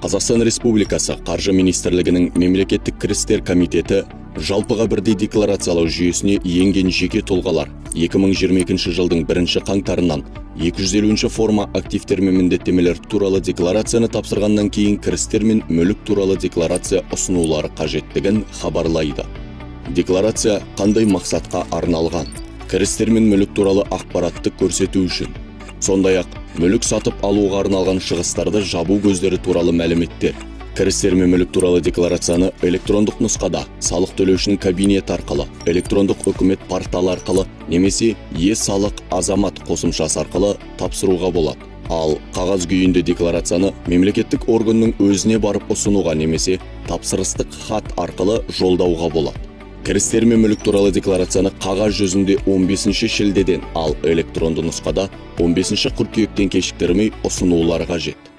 Қазақстан Республикасы Қаржы Министрлігінің Мемлекеттік кірістер комитеті жалпыға бірдей декларациялау жүйесіне енген жеке тұлғалар 2022 жылдың 1 қаңтарынан 250 форма активтер мен міндеттемелер туралы декларацияны тапсырғаннан кейін кірістер мен мүлік туралы декларация ұсынулары қажеттігін хабарлайды. Декларация қандай мақсатқа арналған? Кірістер мен мүлік туралы ақпаратты көрсету үшін. Сондай-ақ мүлік сатып алуға арналған шығыстарды жабу көздері туралы мәліметтер. Кірістер мен мүлік туралы декларацияны электрондық нұсқада, салық төлеушінің кабинет арқылы, электрондық үкімет порталы арқылы немесе е-салық азамат қосымшасы арқылы тапсыруға болады. Ал қағаз күйінде декларацияны мемлекеттік органның өзіне барып ұсынуға немесе тапсырыстық хат арқылы жолдауға болады. Кірістер мен мүлік туралы декларацияны қағаз жүзінде 15 шілдеден, ал электронды нұсқада 15 қыркүйектен кешіктірмей ұсынулары қажет.